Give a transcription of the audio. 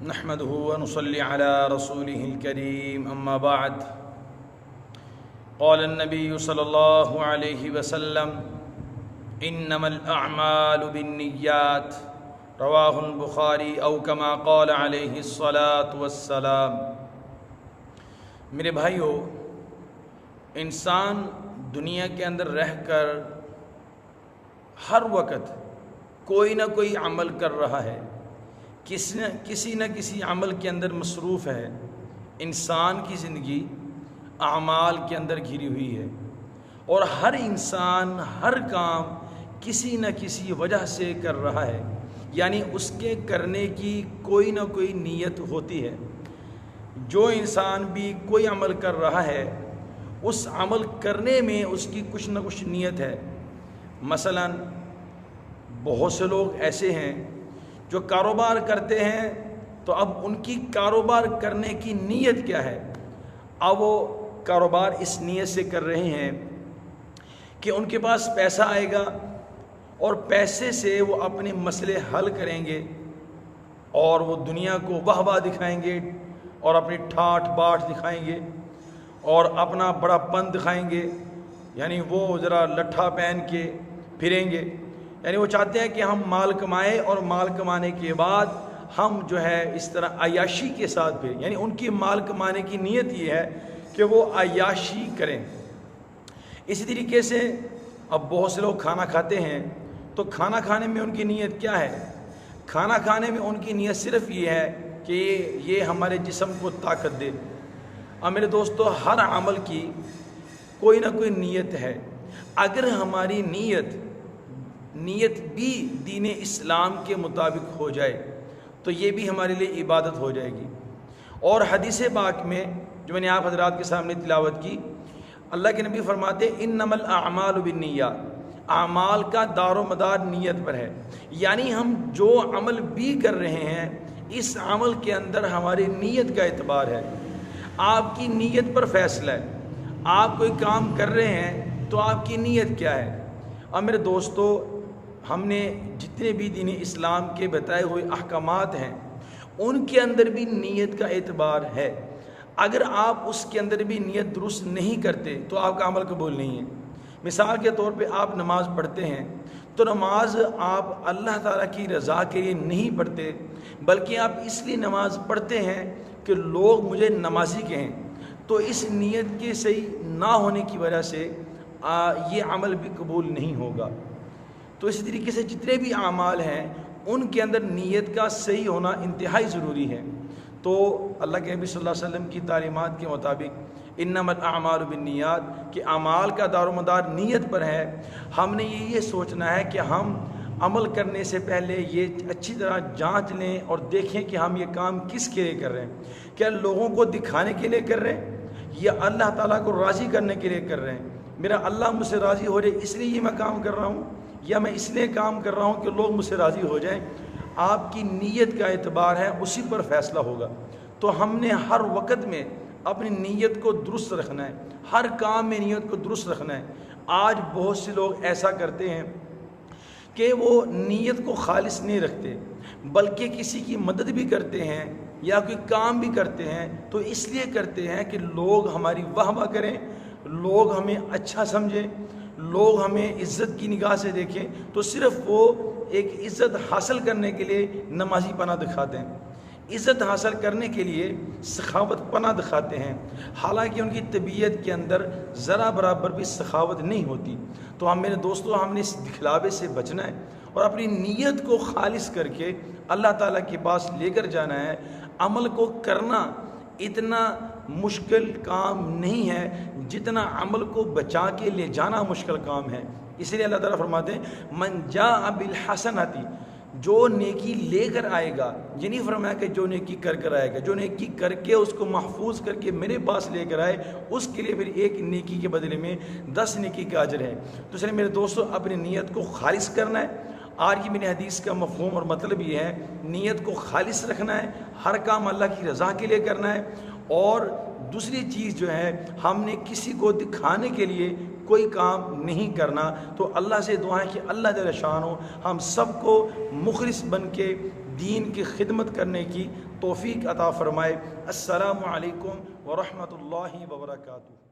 نحمده ونصلي على رسوله الكريم أما بعد قال النبي صلى الله عليه وسلم إنما الأعمال بالنيات رواه البخاری او كما قال علیہ الصلاۃ والسلام۔ میرے بھائیو، انسان دنیا کے اندر رہ کر ہر وقت کوئی نہ کوئی عمل کر رہا ہے، کسی نہ کسی عمل کے اندر مصروف ہے۔ انسان کی زندگی اعمال کے اندر گھری ہوئی ہے، اور ہر انسان ہر کام کسی نہ کسی وجہ سے کر رہا ہے، یعنی اس کے کرنے کی کوئی نہ کوئی نیت ہوتی ہے۔ جو انسان بھی کوئی عمل کر رہا ہے، اس عمل کرنے میں اس کی کچھ نہ کچھ نیت ہے۔ مثلا بہت سے لوگ ایسے ہیں جو کاروبار کرتے ہیں، تو اب ان کی کاروبار کرنے کی نیت کیا ہے؟ اب وہ کاروبار اس نیت سے کر رہے ہیں کہ ان کے پاس پیسہ آئے گا اور پیسے سے وہ اپنے مسئلے حل کریں گے، اور وہ دنیا کو واہ واہ دکھائیں گے اور اپنی ٹھاٹ باٹ دکھائیں گے اور اپنا بڑا پن دکھائیں گے، یعنی وہ ذرا لٹھا پہن کے پھریں گے۔ یعنی وہ چاہتے ہیں کہ ہم مال کمائیں، اور مال کمانے کے بعد ہم جو ہے اس طرح عیاشی کے ساتھ پھریں، یعنی ان کی مال کمانے کی نیت یہ ہے کہ وہ عیاشی کریں۔ اسی طریقے سے اب بہت سے لوگ کھانا کھاتے ہیں، تو کھانا کھانے میں ان کی نیت کیا ہے؟ کھانا کھانے میں ان کی نیت صرف یہ ہے کہ یہ ہمارے جسم کو طاقت دے۔ اور میرے دوستو، ہر عمل کی کوئی نہ کوئی نیت ہے۔ اگر ہماری نیت بھی دین اسلام کے مطابق ہو جائے تو یہ بھی ہمارے لیے عبادت ہو جائے گی۔ اور حدیث پاک میں جو میں نے آپ حضرات کے سامنے تلاوت کی، اللہ کے نبی فرماتے انما الاعمال بالنیات، اعمال کا دار و مدار نیت پر ہے۔ یعنی ہم جو عمل بھی کر رہے ہیں، اس عمل کے اندر ہماری نیت کا اعتبار ہے۔ آپ کی نیت پر فیصلہ ہے۔ آپ کوئی کام کر رہے ہیں تو آپ کی نیت کیا ہے؟ اور میرے دوستو، ہم نے جتنے بھی دین اسلام کے بتائے ہوئے احکامات ہیں، ان کے اندر بھی نیت کا اعتبار ہے۔ اگر آپ اس کے اندر بھی نیت درست نہیں کرتے تو آپ کا عمل قبول نہیں ہے۔ مثال کے طور پہ آپ نماز پڑھتے ہیں، تو نماز آپ اللہ تعالیٰ کی رضا کے لیے نہیں پڑھتے، بلکہ آپ اس لیے نماز پڑھتے ہیں کہ لوگ مجھے نمازی کہیں، تو اس نیت کے صحیح نہ ہونے کی وجہ سے یہ عمل بھی قبول نہیں ہوگا۔ تو اسی طریقے سے جتنے بھی اعمال ہیں، ان کے اندر نیت کا صحیح ہونا انتہائی ضروری ہے۔ تو اللہ کے نبی صلی اللہ علیہ وسلم کی تعلیمات کے مطابق انما الاعمال بالنیات، کہ اعمال کا دار و مدار نیت پر ہے۔ ہم نے یہ سوچنا ہے کہ ہم عمل کرنے سے پہلے یہ اچھی طرح جانچ لیں اور دیکھیں کہ ہم یہ کام کس کے لیے کر رہے ہیں۔ کیا لوگوں کو دکھانے کے لیے کر رہے ہیں، یا اللہ تعالیٰ کو راضی کرنے کے لیے کر رہے ہیں؟ میرا اللہ مجھ سے راضی ہو جائے اس لیے یہ میں کام کر رہا ہوں، یا میں اس لیے کام کر رہا ہوں کہ لوگ مجھ سے راضی ہو جائیں؟ آپ کی نیت کا اعتبار ہے، اسی پر فیصلہ ہوگا۔ تو ہم نے ہر وقت میں اپنی نیت کو درست رکھنا ہے، ہر کام میں نیت کو درست رکھنا ہے۔ آج بہت سے لوگ ایسا کرتے ہیں کہ وہ نیت کو خالص نہیں رکھتے، بلکہ کسی کی مدد بھی کرتے ہیں یا کوئی کام بھی کرتے ہیں تو اس لیے کرتے ہیں کہ لوگ ہماری واہ واہ کریں، لوگ ہمیں اچھا سمجھیں، لوگ ہمیں عزت کی نگاہ سے دیکھیں، تو صرف وہ ایک عزت حاصل کرنے کے لیے نمازی پناہ دکھاتے ہیں، عزت حاصل کرنے کے لیے سخاوت پناہ دکھاتے ہیں، حالانکہ ان کی طبیعت کے اندر ذرا برابر بھی سخاوت نہیں ہوتی۔ تو ہم میرے دوستوں، ہم نے اس دکھلاوے سے بچنا ہے اور اپنی نیت کو خالص کر کے اللہ تعالیٰ کے پاس لے کر جانا ہے۔ عمل کو کرنا اتنا مشکل کام نہیں ہے جتنا عمل کو بچا کے لے جانا مشکل کام ہے۔ اس لیے اللہ تعالیٰ فرماتے ہیں من جاء بالحسنۃ، جو نیکی لے کر آئے گا، یہ نہیں فرمایا کہ جو نیکی کر کر آئے گا، جو نیکی کر کے اس کو محفوظ کر کے میرے پاس لے کر آئے، اس کے لیے پھر ایک نیکی کے بدلے میں 10 نیکی کا اجر ہے۔ تو اس لیے میرے دوستوں، اپنی نیت کو خالص کرنا ہے۔ آج کی میری حدیث کا مفہوم اور مطلب یہ ہے، نیت کو خالص رکھنا ہے، ہر کام اللہ کی رضا کے لیے کرنا ہے۔ اور دوسری چیز جو ہے، ہم نے کسی کو دکھانے کے لیے کوئی کام نہیں کرنا۔ تو اللہ سے دعا ہے کہ اللہ جل شانہ ہم سب کو مخلص بن کے دین کی خدمت کرنے کی توفیق عطا فرمائے۔ السلام علیکم ورحمۃ اللہ وبرکاتہ۔